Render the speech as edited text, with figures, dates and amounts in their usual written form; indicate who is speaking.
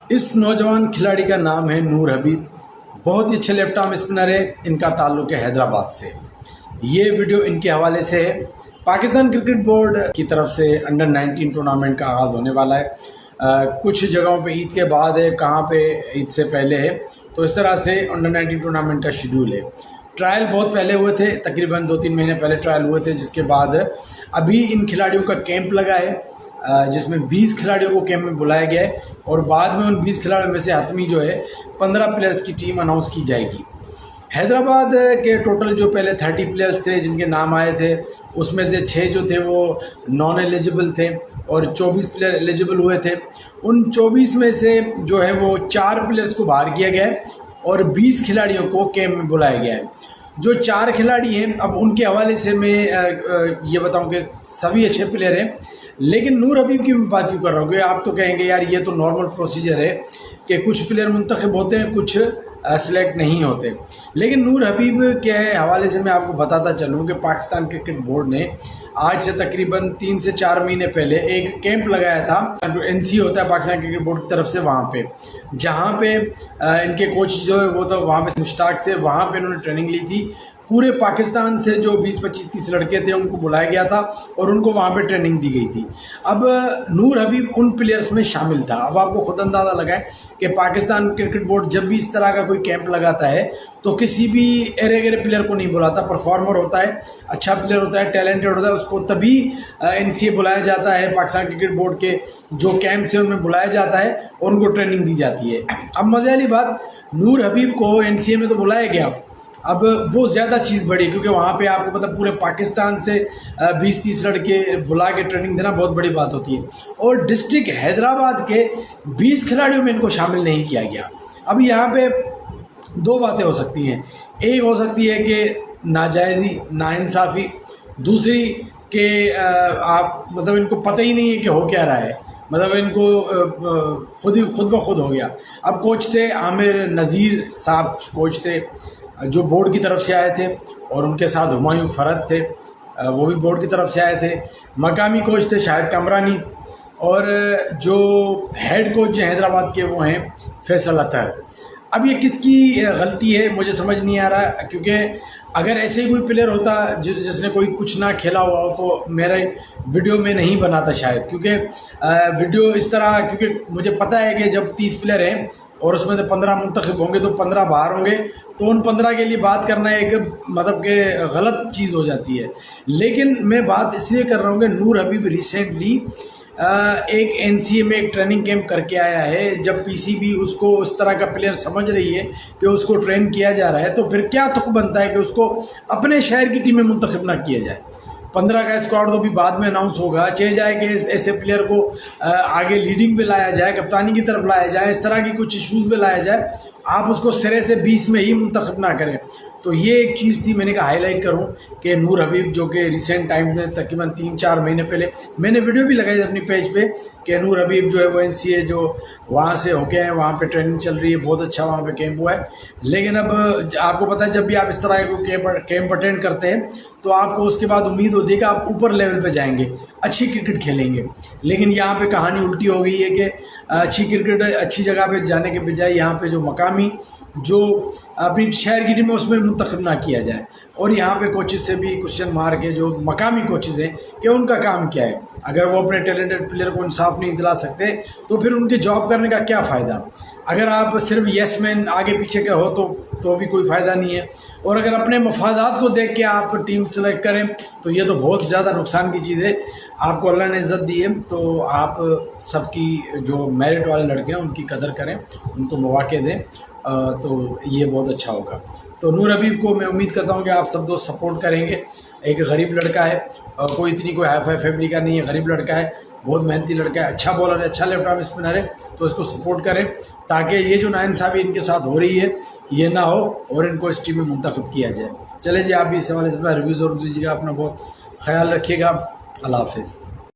Speaker 1: اس نوجوان کھلاڑی کا نام ہے نور حبیب، بہت ہی اچھے لیفٹ آرم اسپنر ہے۔ ان کا تعلق ہے حیدرآباد سے۔ یہ ویڈیو ان کے حوالے سے ہے۔ پاکستان کرکٹ بورڈ کی طرف سے انڈر 19 ٹورنامنٹ کا آغاز ہونے والا ہے۔ کچھ جگہوں پہ عید کے بعد ہے، کہاں پہ عید سے پہلے ہے، تو اس طرح سے انڈر 19 ٹورنامنٹ کا شیڈول ہے۔ ٹرائل بہت پہلے ہوئے تھے، تقریباً 2-3 مہینے پہلے ٹرائل ہوئے تھے، جس کے بعد ابھی ان کھلاڑیوں کا کیمپ لگا ہے، جس میں 20 کھلاڑیوں کو کیمپ میں بلایا گیا ہے، اور بعد میں ان 20 کھلاڑیوں میں سے حتمی جو ہے 15 پلیئرز کی ٹیم اناؤنس کی جائے گی۔ حیدرآباد کے ٹوٹل جو پہلے 30 پلیئرز تھے جن کے نام آئے تھے، اس میں سے 6 جو تھے وہ نان ایلیجبل تھے اور 24 پلیئر ایلیجبل ہوئے تھے۔ ان 24 میں سے جو ہے وہ 4 پلیئرز کو باہر کیا گیا ہے اور 20 کھلاڑیوں کو کیمپ میں بلایا گیا ہے۔ جو 4 کھلاڑی ہیں، اب ان کے حوالے سے میں یہ بتاؤں کہ سبھی اچھے پلیئر ہیں، لیکن نور حبیب کی میں بات کیوں کر رہا ہوں کہ آپ تو کہیں گے یار یہ تو نارمل پروسیجر ہے کہ کچھ پلیئر منتخب ہوتے ہیں، کچھ سلیکٹ نہیں ہوتے، لیکن نور حبیب کے حوالے سے میں آپ کو بتاتا چلوں کہ پاکستان کرکٹ بورڈ نے آج سے تقریباً 3 سے 4 مہینے پہلے ایک کیمپ لگایا تھا، NC ہوتا ہے پاکستان کرکٹ بورڈ کی طرف سے، وہاں پہ جہاں پہ ان کے کوچ جو ہے وہ تو وہاں پہ مشتاق تھے، وہاں پہ انہوں نے ٹریننگ لی تھی۔ پورے پاکستان سے جو 20, 25, 30 لڑکے تھے ان کو بلایا گیا تھا اور ان کو وہاں پہ ٹریننگ دی گئی تھی۔ اب نور حبیب ان پلیئرز میں شامل تھا۔ اب آپ کو خود اندازہ لگائیں کہ پاکستان کرکٹ بورڈ جب بھی اس طرح کا کوئی کیمپ لگاتا ہے تو کسی بھی ایرے گیرے پلیئر کو نہیں بلاتا، پرفارمر ہوتا ہے، اچھا پلیئر ہوتا ہے، ٹیلنٹڈ ہوتا ہے، اس کو تبھی NCA بلایا جاتا ہے، پاکستان کرکٹ بورڈ کے جو کیمپ سے ان میں بلایا جاتا ہے اور ان کو ٹریننگ دی جاتی ہے۔ اب مزے والی بات، نور حبیب کو NCA میں تو بلایا گیا، اب وہ زیادہ چیز بڑی، کیونکہ وہاں پہ آپ کو پتہ پورے پاکستان سے 20-30 لڑکے بلا کے ٹریننگ دینا بہت بڑی بات ہوتی ہے، اور ڈسٹرکٹ حیدرآباد کے 20 کھلاڑیوں میں ان کو شامل نہیں کیا گیا۔ اب یہاں پہ 2 باتیں ہو سکتی ہیں، ایک ہو سکتی ہے کہ ناجائزی، ناانصافی، دوسری کہ آپ مطلب ان کو پتہ ہی نہیں ہے کہ ہو کیا رہا ہے، مطلب ان کو خود بخود ہو گیا۔ اب کوچ تھے عامر نذیر صاحب، کوچ تھے جو بورڈ کی طرف سے آئے تھے، اور ان کے ساتھ ہمایوں فرد تھے، وہ بھی بورڈ کی طرف سے آئے تھے۔ مقامی کوچ تھے شاہد کامرانی، اور جو ہیڈ کوچ ہیں حیدرآباد کے وہ ہیں فیصل اطہر۔ اب یہ کس کی غلطی ہے مجھے سمجھ نہیں آ رہا، کیونکہ اگر ایسے ہی کوئی پلیئر ہوتا جس نے کوئی کچھ نہ کھیلا ہوا ہو تو میرا ویڈیو میں نہیں بناتا شاید، کیونکہ ویڈیو اس طرح، کیونکہ مجھے پتہ ہے کہ جب 30 پلیئر ہیں اور اس میں سے 15 منتخب ہوں گے تو 15 باہر ہوں گے، تو ان 15 کے لیے بات کرنا ایک مطلب کہ غلط چیز ہو جاتی ہے۔ لیکن میں بات اس لیے کر رہا ہوں کہ نور حبیب ریسنٹلی ایک NCA میں ایک ٹریننگ کیمپ کر کے آیا ہے۔ جب PCB اس کو اس طرح کا پلیئر سمجھ رہی ہے کہ اس کو ٹرین کیا جا رہا ہے، تو پھر کیا تک بنتا ہے کہ اس کو اپنے شہر کی ٹیم میں منتخب نہ کیا جائے۔ 15 کا اسکواڈ تو بھی بعد میں اناؤنس ہوگا، چاہے جائے کہ ایسے پلیئر کو آگے لیڈنگ پہ لایا جائے، کپتانی کی طرف لایا جائے، اس طرح کی کچھ ایشوز پہ لایا جائے، آپ اس کو سرے سے 20 میں ہی منتخب نہ کریں۔ تو یہ ایک چیز تھی میں نے کہا ہائی لائٹ کروں کہ نور حبیب جو کہ ریسنٹ ٹائم میں تقریباً 3-4 مہینے پہلے میں نے ویڈیو بھی لگائی اپنی پیج پہ کہ نور حبیب جو ہے وہ NCA جو وہاں سے ہو کے ہیں، وہاں پہ ٹریننگ چل رہی ہے، بہت اچھا وہاں پہ کیمپ ہوا ہے۔ لیکن اب آپ کو پتہ ہے جب بھی آپ اس طرح کے کیمپ اٹینڈ کرتے ہیں تو آپ کو اس کے بعد امید ہوتی ہے کہ آپ اوپر لیول پہ جائیں گے، اچھی کرکٹ کھیلیں گے، لیکن یہاں پہ کہانی الٹی ہو گئی ہے کہ اچھی کرکٹ اچھی جگہ پہ جانے کے بجائے یہاں پہ جو مقامی جو اپنی شہر کی ٹیم ہے اس میں منتخب نہ کیا جائے، اور یہاں پہ کوچز سے بھی کوشچن مار کے جو مقامی کوچز ہیں کہ ان کا کام کیا ہے، اگر وہ اپنے ٹیلنٹڈ پلیئر کو انصاف نہیں دلا سکتے تو پھر ان کے جاب کرنے کا کیا فائدہ؟ اگر آپ صرف یس مین آگے پیچھے کے ہو تو بھی کوئی فائدہ نہیں ہے، اور اگر اپنے مفادات کو دیکھ کے آپ ٹیم سلیکٹ کریں تو یہ تو بہت زیادہ نقصان کی چیز ہے۔ آپ کو اللہ نے عزت دی ہے تو آپ سب کی جو میرٹ والے لڑکے ہیں ان کی قدر کریں، ان کو مواقع دیں، تو یہ بہت اچھا ہوگا۔ تو نور حبیب کو میں امید کرتا ہوں کہ آپ سب دوست سپورٹ کریں گے۔ ایک غریب لڑکا ہے، کوئی اتنی کوئی ہائی فائی فیملی کا نہیں ہے، غریب لڑکا ہے، بہت محنتی لڑکا ہے، اچھا بولر ہے، اچھا لیفٹ آرم اسپنر ہے، تو اس کو سپورٹ کریں تاکہ یہ جو ناانصافی ان کے ساتھ ہو رہی ہے یہ نہ ہو اور ان کو اس ٹیم میں منتخب کیا جائے۔ چلے جی، آپ بھی اس حوالے سے اپنا ریویو ضرور دیجیے گا، اپنا بہت خیال رکھیے گا۔ اللہ حافظ۔